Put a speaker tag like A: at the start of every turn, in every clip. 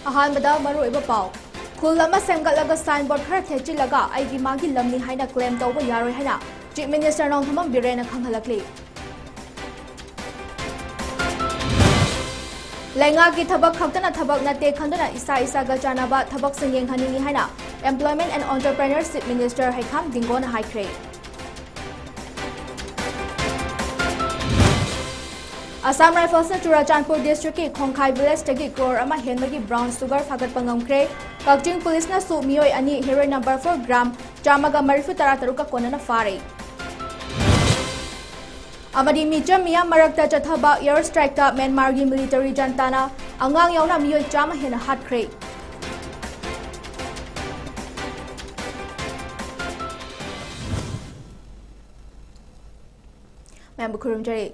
A: अहानबदा मरुइबा पाव खुल अमा सेमगतलगा sign board खरा थेचिलगा आइगी मागी लमनी हाइना क्लेम तौबा यारोय हाइना चीफ मिनिस्टर नौथमम बिरेना खंगहलकली लेंगा की थबक खक्तना थबक नते खंदना इसा इसागा चानाबा थबक सिंग येंगहनिंगी हाइना एम्प्लॉयमेंट एंड एंटरप्रेन्योरशिप मिनिस्टर हाइखाम दिंगोना हाइख्रे असम राइफल्स चुराचांदपुर डिस्ट्रिक्ट की खोंखाई विलेज तगी क्रोर अमा हेनबगी ब्राउन शुगर फागत पंगमख्रे कक्चिंग पुलिस ना सु मियोय अनि हेरोइन नंबर 4 ग्राम चामगा मरिफु तरातरु का कोनना फारे अमदी मिचम मिया मरकता चथबा एयर स्ट्राइक ता म्यांमार की मिलिटरी जनताना अंगांग यावना मियोय चाम हेना हाटख्रे मैम जरे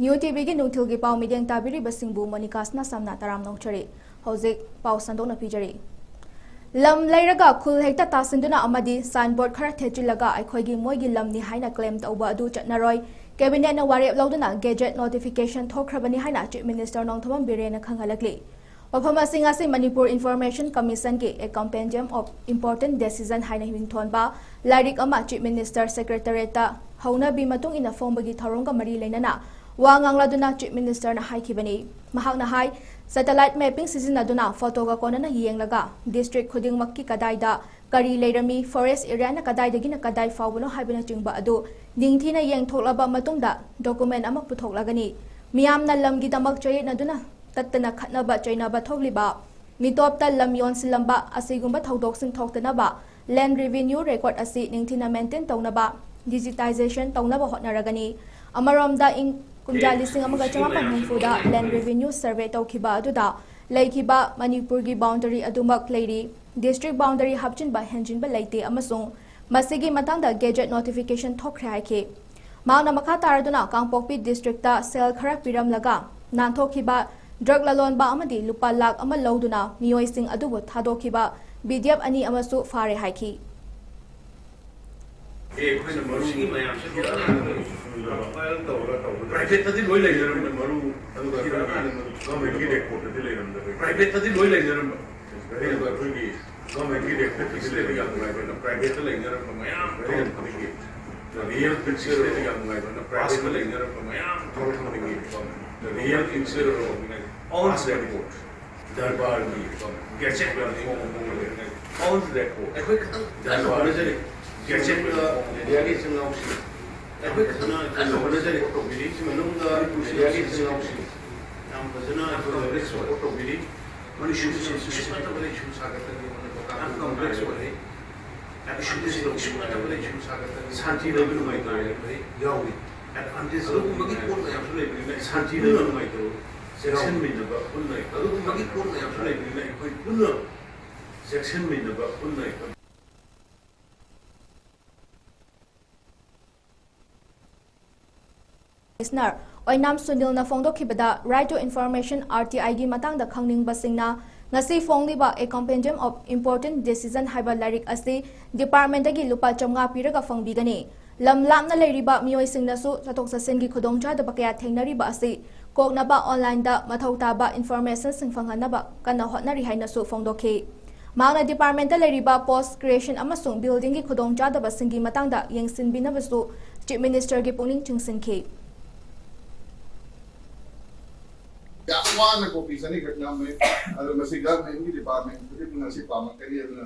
A: newtv की नुथिल की पाव मिदेंग ताबिरी बसिंगबु मनिकासना सामना तराम नौचरे हौजिक पाव संदोना पिजरे लम लैरगा खुल हेक्ता तासिंदुना अमदी साइन बोर्ड खरा थेचिलगा अखोइगी मोइगी लमनी हाइना क्लेम तौबा अदु चटनरोय कैबिनेट ना वारेप लौदुना गेजेट नोटिफिकेशन थोखरबनी हाइना चीफ मिनिस्टर नौथमम बिरेना खंगहलकली वफम सिंग असि मणिपुर इन्फॉर्मेशन कमीशन के a compendium of important decision हाइना हिंथोनबा लाइरिक अमा चीफ मिनिस्टर सेक्रेटरीता हौनबी मतुंग इना फोंबगी थौरंगा मरी लेनना वांगलादुना चीफ मिनिस्टर ना हाइखिबनी महाकना हाई सैटेलाइट मैपिंग सिजिनादुना फोटोगा कोनना येंगलगा डिस्ट्रिक्ट खुदिंगमक्की कदाइदा करी लेरमी फॉरेस्ट एरिया ना कदाइदगिना कदाइ फावबनो हाइबना चिंगबा अदु निंगथीना येंगथोकलाबा मतुंगदा डॉक्यूमेंट अमा पुथोकलागनी मियामना लमगी दमक चयेनदुना तत्तना खतनबा चैनबा थोगलिबा मितोपता लम योनसिलंबा असिगुंबा थौदोकसिंग थोक्तनबा लैंड रेवेन्यू रेकॉर्ड असि निंगथीना मेंटेन तौनबा डिजिटाइजेशन तौनबा होटनरगनी अमरोमदा इंग कुंजा लिसिंग अमगा चमापन हुंफुदा लैंड रेवेन्यू सर्वे तौखिबा अदुदा लैखिबा मणिपुर की बाउंड्री अदुमक लैरी डिस्ट्रिक्ट बाउंड्री हापचिनबा हेंजिनबा लैते अमसुंग मसिगी मतंगदा गेजेट नोटिफिकेशन थोखरे हाइखे मांगना मखा तारदुना कांगपोकपी डिस्ट्रिक्टता सेल खरा पिरमलगा नानथोखिबा ड्रग ललोनबा अमदी लुपा लाख अमा लौदुना मियोइसिंग अदुबु थादोखिबा बीडीएफ अनि अमसु फारे हाइखी
B: प्राइवेट तदी लोई लेजरम मरु गवर्नमेंट की रिपोर्ट तदी लेजरम प्राइवेट तदी लोई लेजरम अखोगी गवर्नमेंट की रिपोर्ट इसलिए भी प्राइवेट लेजरम मयाम थोड़ी रियल पिक्चर प्राइवेट लेजरम मयाम थोड़ी रियल पिक्चर ऑन रिपोर्ट दरबार की गैजेट ऑन रिपोर्ट अखोई दरबार जरे गैजेट रियली सिंगाउसी अखोई खतना कन्वर्जन फोटो बिली सिमनुंगा रियली सिंगाउसी नाम बजना रिस फोटो बिली मनी शुट बले शुट सागत नाम कॉम्प्लेक्स बले अब शुट बले शुट सागत शांति लेबल माइ करे यावी एडवांटेज लो मगी कोन याम सुले बिली शांति लेबल माइ तो सेक्शन में जब उन नहीं अदु मगी कोन याम सुले बिली कोई पुन सेक्शन में जब उन नहीं
A: Listener, Oinam Sunil na phongdokibada right to information RTI gi matangda khangningbasingna ngasi phongliba a compendium of important decision haiba larik asi department gi lupa chamnga piraga phongbigani lam lamna leiriba miyoisingna su satok sasen gi khudongcha da bakya thengnariba asi koknaba online da mathautaba information sing phanghanaba kana hotnari haina su phongdokhi Magna department leiriba post creation amasung building gi khudongcha da basingi matangda yengsinbinabasu chief minister gi pungning chingsinki
C: One copy sani घटना में अगर मसी government की department के बिना से काम करिए ना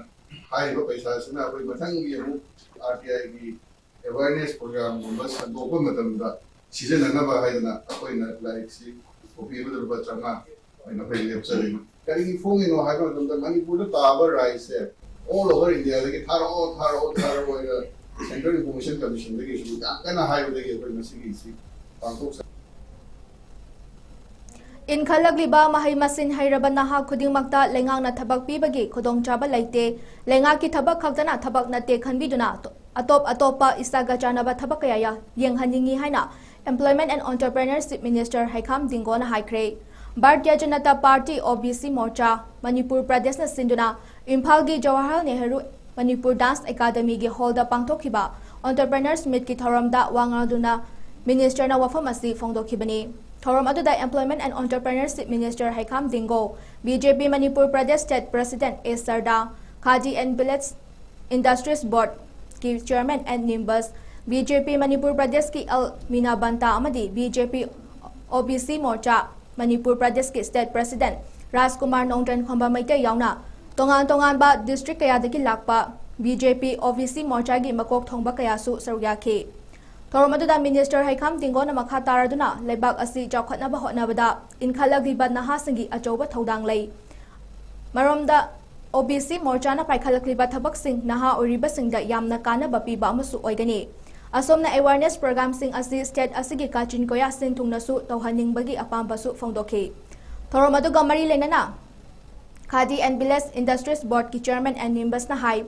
C: हाई हो पैसा से ना कोई मतंग ये वो आरटीआई की अवेयरनेस प्रोग्राम को बस दो को मतलब दा सीजन ना बा है ना कोई ना लाइक सी कॉपी में बच्चा ना ना पहले चले कहीं फोन इन हाई को मतलब मणिपुर तो टावर राइस है ऑल ओवर इंडिया लेकिन थारो सेंट्रल इंफॉर्मेशन कमीशन देखिए शुरू का हाई हो देखिए कोई मसी की सी पांच
A: In khalagliba mahai masin hairaba naha khudingmakta lengangna thabak pibagi khudongchaba laite lengaki thabak khaktana thabak na te khanbiduna atopa isaga chanaba thabak kaya yenghaningi haina employment and entrepreneurship minister haikam dingona haikre Bharatiya Janata Party OBC Morcha Manipur Pradesh na sinduna Imphal gi Jawaharlal Nehru Manipur Dance Academy gi hall da pangthokhiba entrepreneurs meet ki thoramda wangaduna minister na wafam asi phongdokhibani Thorom aduda Employment and Entrepreneurship Minister Haikam Dingo, BJP Manipur Pradesh State President A. Sarda, Khadi and Billets Industries Board की Chairman and Nimbus, BJP Manipur Pradesh की Al Mina Banta Amadi, BJP OBC Morcha, Manipur Pradesh की State President Rajkumar Nongtan Khomba Maite Yauna, Tongan ba District Kayadaki Lakpa, BJP OBC Morcha की Makok Thongba Kayasu Saryaki. Thoramada Minister Haikam Dingo na Makataraduna, Lebak Asi Jakotna Bahotnabada, in Kalagriba Nahasangi Ajoba Todang Lay. Maromda OBC Morchana Paikalakliba Tabak Sing Naha Uriba Sing da Yamna Kana Bapi Bamasu Oigani. Asomna awareness program sing Asi State Asigi Kachin Koya Sin Tungnasu Tauhaning Bagi Apambasu Fondoke. Thoramadu Gamari Lenana Khadi and Biles Industries Board ki Chairman and Nimbus na Hai.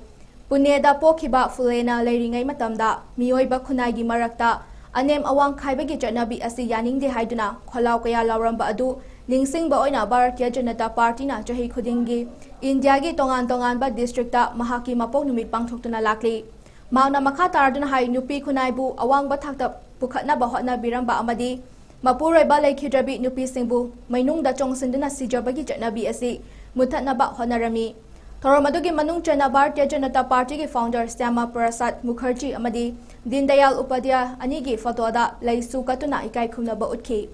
A: Puneda Pokiba Fulena Lairingai Matamda, Mioiba Kunagi Marakta, Anem Awang Kaibagi Janabi Asi Yaning de Haiduna, Kolau Kaya Lauramba Adu, Ningsing Baoina Bharatiya Janata Party na Jahi Kudingi, Indiagi Tongan ba Districta Mahaki Mapok Numit Pangtokuna Lakli. Mauna Makatarduna Hai Nupi Kunaibu, Awang Batakta Pukatna Bahotna Biramba Amadi, Mapure Balai Kidrabi Nupi Singbu, Mainung da Chongsinduna Sijabagi Janabi Asi, Mutatna Ba Honarami. Thoromadugi Manung Chana Bharatiya Janata Party ki founder Syama Prasad Mukherjee amadi Dindayal Upadhyaya anigi photoda laisu katuna ikai khumnaba utki.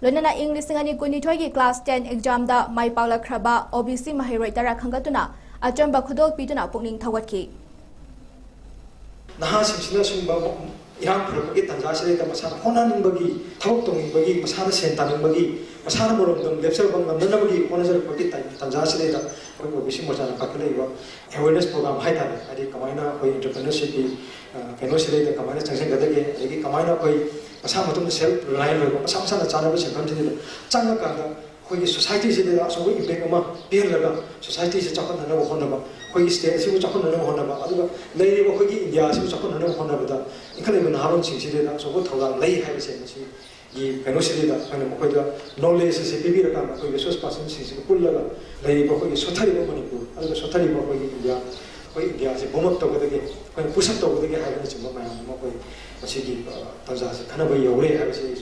A: Lonana English singani kunithoi ki class 10 exam da mai paklakraba OBC mahiroi tara khangatuna achamba khudol pituna pukning thawatki.
D: Naha simsina sumba Irang Purpaki Tanzashe, the Masana Honan Bagi, Tautung Bagi, Masana Sentan Bagi, Masana Murum, Lepsel Bangabagi, Honazer Paki Tanzashe, when we see Mosana Pakale, awareness program Haita, Adi Kamina, entrepreneurship, Kenosile, the Kamana Tanzan Gadege, Adi Kamina, Masamatum self reliant, Samsana Chanavas and continue. Chanaka, who is society is so we bring them up, peer level, society is a chocolate and no honaba, who is stairs, who chocolate and no honaba, lady of India, who chocolate and no honaba, including Haron Sing, so what hold lay have a sense. You cannot see that when a knowledge is a baby, who is so passing, is a pull level, lady of so terrible Manipur, other so terrible India, who India is a bomb over the game, when push up over the game, I have a moment, a city, Tanzas, Kanaway away, have a say.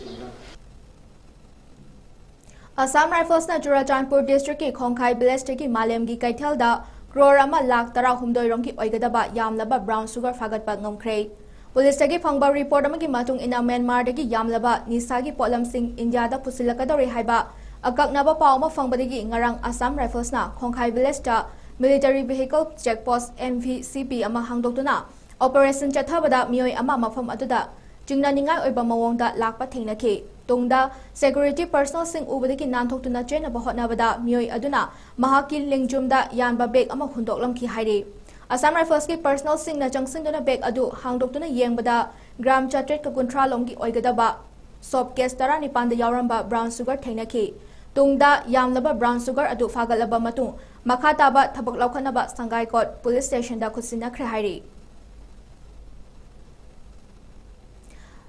A: Assam Rifles na Churachandpur District ki Khongkhai Village ki Malem gi Kaithal da crore ama lakh tara humdoi rong ki oigadaba yamlaba brown sugar fagatpa ngamkhrei. Police tagi phangba report amagi matung ina Myanmar dagi yamlaba nisa gi potlam sing India da pusilakadori haiba akaknaba paw ma phangbadagi ngarang Assam Rifles na Khongkhai Village ta military vehicle checkpost MVCP ama hangdoktuna operation chathabada mioi ama mafam aduda jingna ningai oiba mawongda lakpa thengnaki. Tungda security personnel sing ubadiki nanthokuna chena bahotnabada mioi aduna mahaki lingjumda yanba bag ama hundoklam ki hairi. Assam Rifles ki personnel sing na changsingduna bag adu hangdoktuna yengbada gram chatret ka kuntra lomgi oigadaba soap case tara nipanda yauramba brown sugar thainaki. Tungda yamlaba brown sugar adu fagalaba matung makhataba thabak laukhanaba Sangai Court police station da khusina khre hairi.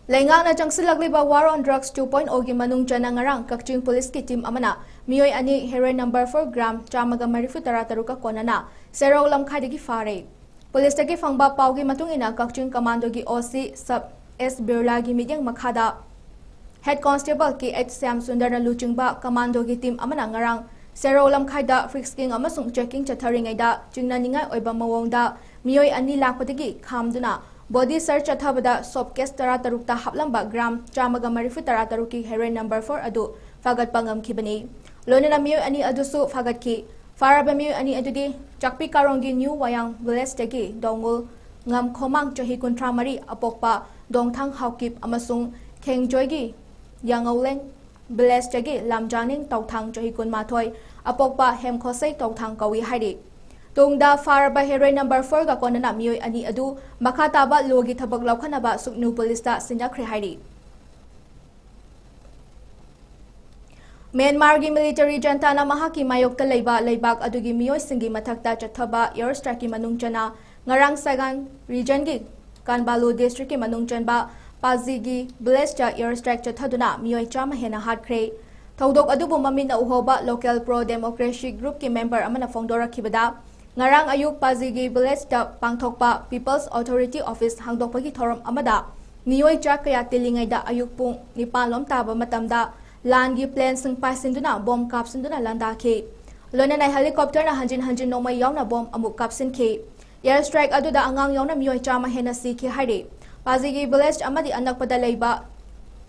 A: Lengang na changsilakliba war on drugs 2.0 gi manung chana ngarang Kakching police ki team amana mioi ani heroin number 4 gram chamaga marifu tarataruka konana serau lamkhai gi fare police tagi phangba pau gi matung ina Kakching commando gi OC sub S Birla gi midyang makhada head constable ki H Sam Sundar na luchingba commando gi team amana ngarang serau lamkhai da frisking amasung checking chatharingai da chingna ningai oiba mawong da mioi ani lakpatagi khamduna body search athabada soap case taratarukta haplamba gram chamaga marifu tarataruki heroin number 4 adu fagat pangam kibani lonena miu ani adusu fagat ki faraba miu ani adudi chakpi karongi new wayang village tagi dongul ngam khomang chahi kuntra mari apokpa dongthang haukip amasung khengjoy gi yangauleng village tagi lamjaning tauthang chahi kun mathoi apokpa hemkhosai tauthang kawi hairi Tungda faraba heroin number 4 ga konana mioi ani adu makhataba logi thabak laukhanaba suknu police ta sinakre hairi. Myanmar gi military janta na mahaki mayokta leiba leibak adugi mioi singi mathakta chathaba airstrike ki manung chana ngarang Sagan region gi Kanbalu district ki manung chanba Pazi gi village ta airstrike chathaduna mioi chama hena hatkre thodok adubu mamin na uhoba local pro democracy group ki member amana fongdora khibada Ngarang ayuk Pazigi village da pangthokpa People's Authority Office hangdokpagi thorom amada nioi cha kaya tilingai da ayuk pung nipalom taba matamda Langi plane sing paisinduna bomb kapsinduna landaki. Lonanai helicopter na hanjin nomay yaw na bomb amuk kapsin ki. Airstrike aduda angang yaw na miyoy chama henasi ki hari. Pazigi village amadi anak pada layba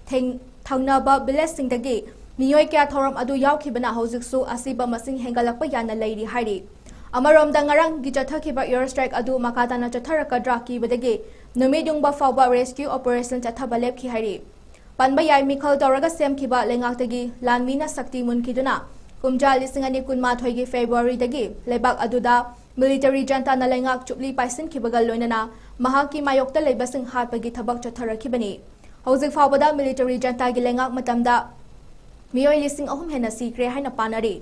A: thangnaba village singdagi miyoy kya thoram adu yaw ki bana hojiksu asiba masing hengalakpa yana layri hari. Amarom da ngarang gichathaki ba airstrike adu makata na chatharakadra ki badagi numidung ba fawba rescue operation chathabalep ki hari. Panba yai mikhal toraga sem ki ba lengaktagi lanmina sakti mun kiduna kumja lisingani kunma thoigi February dagi lebak aduda military janta na lengak chupli paisin ki bagal loinana mahaki mayokta lebasing hatpagi thabak chatharaki bani hojik fawbada military janta gi lengak matamda miyoy lising ahum hena sikre haina panari.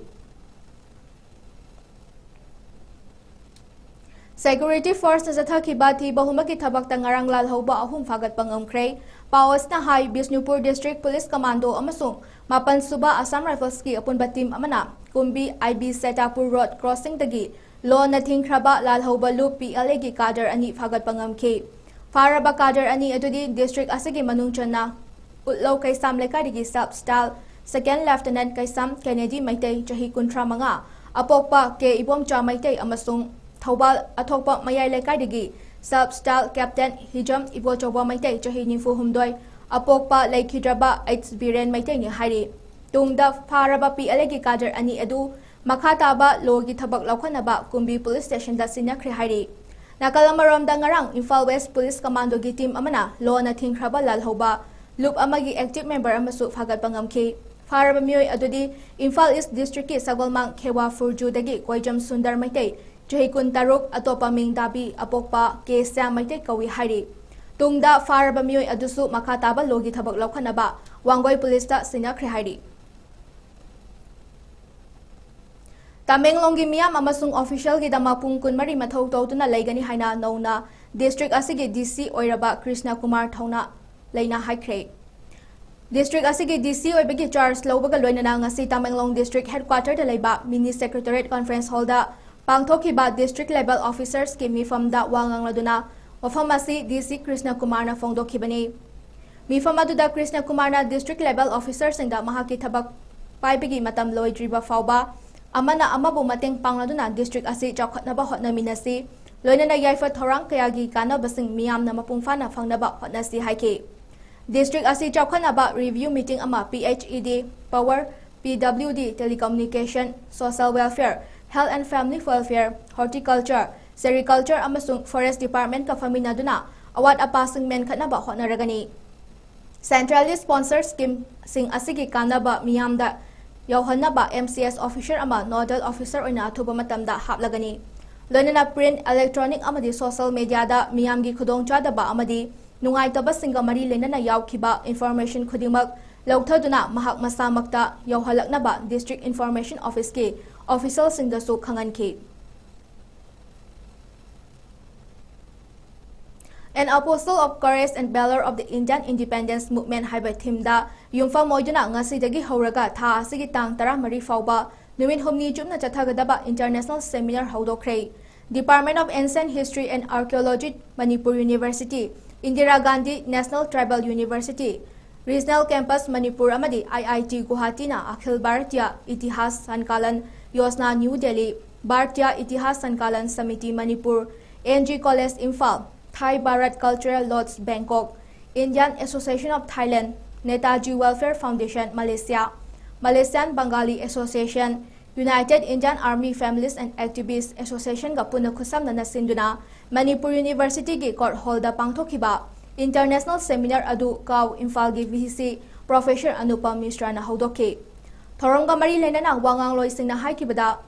A: Security force na jathaki bati bahumaki thabak tangarang lal hoba ahum fagat pangamkre Pawas na High Bisnupur District Police Commando amasung mapan suba Assam Rifles ki apun batim amana kumbi IB Setapur Road crossing dagi lo na thingkraba lal hoba loop PLA gi kader ani fagat pangamke faraba kader ani adudi district asigi manung channa utlo kaisam lekadigi sub style second lieutenant kaisam Kennedy Maitei chahi kuntra manga apokpa ke ibom cha Maitei amasung Thobal athokpa mayai lekadigi sub style captain hijam ibo choba Maitei chahi nifu humdoi apokpa laikhidraba H Biren Maitei ni hari tungda faraba PLA gi kader ani adu makhataba logi thabak laukhanaba kumbi police station da sinakri hari nakalamarom da ngarang Imphal West Police Commando gi team amana lo na thingkraba lalhoba loop amagi active member amasu fagat pangamki faraba mioi adudi Imphal East District ki Sagolmang Khewa Furju dagi Koijam Sundar Maitei Jehikun Taruk atopa ming dabi apokpa ke Sam Maitei kawi hari tungda faraba mioi adusu makhataba logi thabak laukhanaba Wangoi Police da sinakri hari Tamenglongi miyam amasung official gi damapung kunmari mathau tawtuna laigani haina nauna district asigi DC oiraba Krishna Kumar thauna leina haikre district asigi DC oibagi charge lobaga loinana ngasi Tamenglong district headquarter da leiba mini secretariat conference hall da pangthokiba district level officers ki mifam da wangangladuna wafam asi DC Krishna Kumar na phongdokhibani mifam aduda Krishna Kumar na district level officers singda mahaki thabak paibagi matam loidriba fawba amana amabu mateng pangladuna district asi chawkhatnaba hotnaminasi loinana yaifa thorang kayagi kanabasing miyamna mapungfana fangnaba hotnasi haike district asi chawkhatnaba review meeting ama PHED power PWD telecommunication social welfare health and family welfare horticulture sericulture amasung forest department ka faminaduna awat apasing men khatnaba hotnaragani centrally sponsored scheme sing asigi kanaba miyamda Yohanaba MCS officer ama nodal officer oina thuba matamda haplagani loinana print electronic amadi social media da miyamgi khudong chadaba amadi nungai taba singa mari lenana yaukhiba information khudimak lauthaduna mahak masamakta yohalaknaba district information office ki official singda su khangan ki An apostle of courage and valor of the Indian independence movement haiba thimda yumfa moiduna ngasi dagi horaga tha asigi tang 13 fawba numin humni chumna chathagadaba international seminar haudokre Department of Ancient History and Archaeology Manipur University Indira Gandhi National Tribal University Regional Campus Manipur amadi IIT Guwahati na Akhil Bharatiya Itihas Sankalan Yosna New Delhi Bharatiya Itihas Sankalan Samiti Manipur NG College Imphal Thai Bharat Cultural Lodge Bangkok Indian Association of Thailand Netaji Welfare Foundation Malaysia Malaysian Bengali Association United Indian Army Families and Activists Association ga puna khusam na sinduna Manipur University gi court hall da pangthokiba international seminar adu kaw Imphal gi VC Professor Anupam Mishra na haudoki thoronga mari lenana wangang loi singna haikibada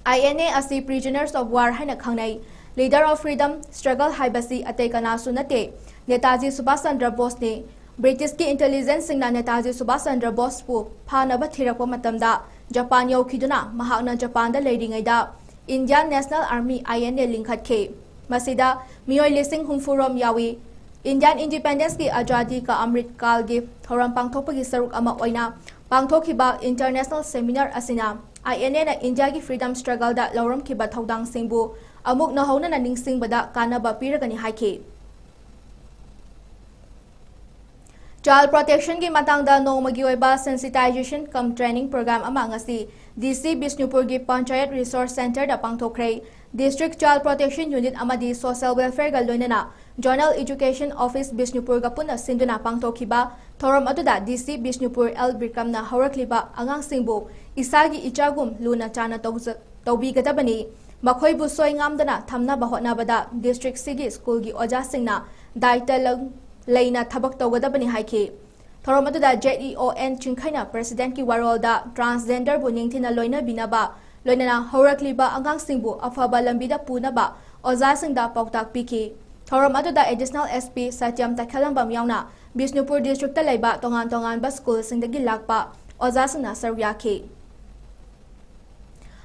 A: INA asi prisoners of war haina khangnai Leader of Freedom Struggle haibasi atekana sunate Netaji Subhash Chandra Bose ne British ki intelligence singna Netaji Subhash Chandra Bose pu phanaba thirakpa matamda Japan yaukhiduna mahakna Japan da leiringaida Indian National Army INA linkhatke masida miyoi lising humfurom yawi Indian Independence ki ajadi ka amrit kal gi thoram pangthokpagi saruk ama oina pangthokhiba international seminar asina INA na India ki freedom struggle da lauram ki ba thodang singbu amuk na hauna na ningsing bada kanaba piragani haike Child Protection ki matangda nongmagi oiba sensitization cum training program ama ngasi DC Bishnupur gi Panchayat Resource Center da pangthokre District Child Protection Unit amadi Social Welfare ga loinana Journal Education Office Bishnupur ga puna sinduna pangthokhiba thoram aduda DC Bishnupur L Birkamna haurakliba angang singbu isagi ichagum luna chana tawbi gadabani makhoi bu soi ngamdana thamna bahotna bada district sigi school gi oja singna daita Laina Tabak Togadabani Haiki. Toromaduda JEON Chinkaina President Ki Warolda Transgender Buningtina Loina Binaba, Loina Horakliba Angang Singbu, Afaba Lambida Punaba, Oza Singda Poktak Piki. Toromaduda Additional SP Satyam Takalambam Yauna, Bishnupur District Talaiba, Tongan Bus School Singdagi Lakpa, Oza Singna Saryaki.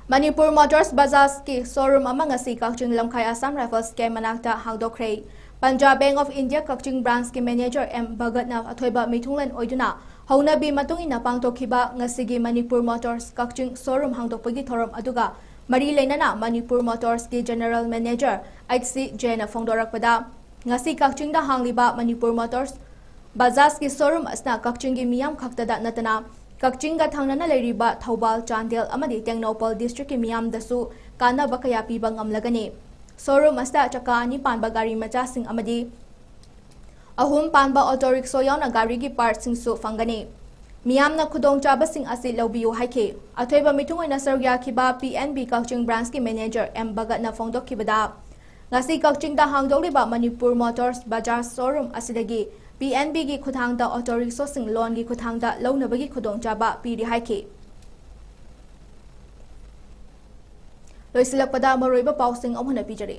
A: Manipur Motors Bazas Ki Showroom Amangasi Kakching Lamkai Assam Rifles Ke Manakta Hangdokre. Punjab Bank of India Kakching Branch ki Manager M Bhagatna Athoiba Mithunglan Oiduna Hauna bi matungina pangtokhiba ngasigi Manipur Motors Kakching showroom hangdokpagi thoram aduga mari leinana Manipur Motors ki General Manager HC Jena Fongdorakpada ngasi Kakching da hangliba Manipur Motors Bajaj ki showroom asna Kakching gi miyam khaktada natana Kakching ga thangnana leiriba Thobal Chandel amadi Tengnopal district ki miyam dasu kana bakaya piba ngamlagani Showroom asta chaka ani panba gari macha sing amadi ahum panba auto rickshaw yauna gari gi part sing su fangani miyamna khudong chaba sing asi lobiyu haike athoiba mitungoi sargya khiba PNB Kakching branch ki manager M Bagatna Fongdok khibada ngasi Kakching da hangdoliba Manipur Motors Bajaj showroom asidagi PNB gi khuthangda auto rickshaw sing loan gi khuthangda lounabagi khudong chaba piri haike Loisilakpada maroiba pausing amhuna pijari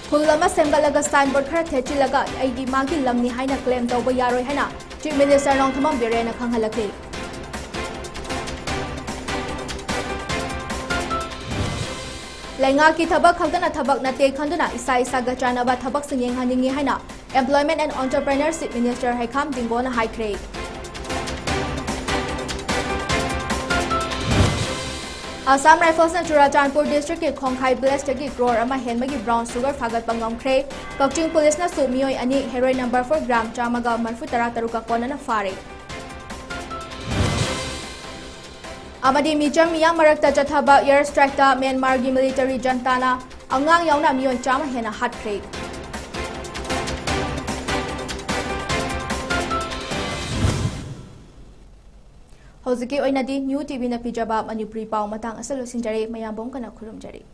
A: Khulama sembalaga signboard khara thechilaga aigi magi lamni haina claim tawba yaroi haina Chief Minister Nong Thamam Birena khanghalakli Lenga ki thabak khaldana thabak na te khanduna isa ga chanaba thabak sing yenghaningi haina Employment and Entrepreneurship Minister Haikam Dingbona haikre Assam Rifles and Churachandpur District ki Khongkhai Blast ki crore ama henmagi brown sugar fagat pangam kre Kakching Police na sumioi ani heroin number 4 gram chamaga marfu taruka kona na fare Amadi mijam miyang marakta jathaba air strike ta Myanmar gi military jantana angang yauna mioi chama hena hat kre Hoziki oinadi New TV na pijaba Manipuri pau matang asalo sinjare mayambom kana khurumjari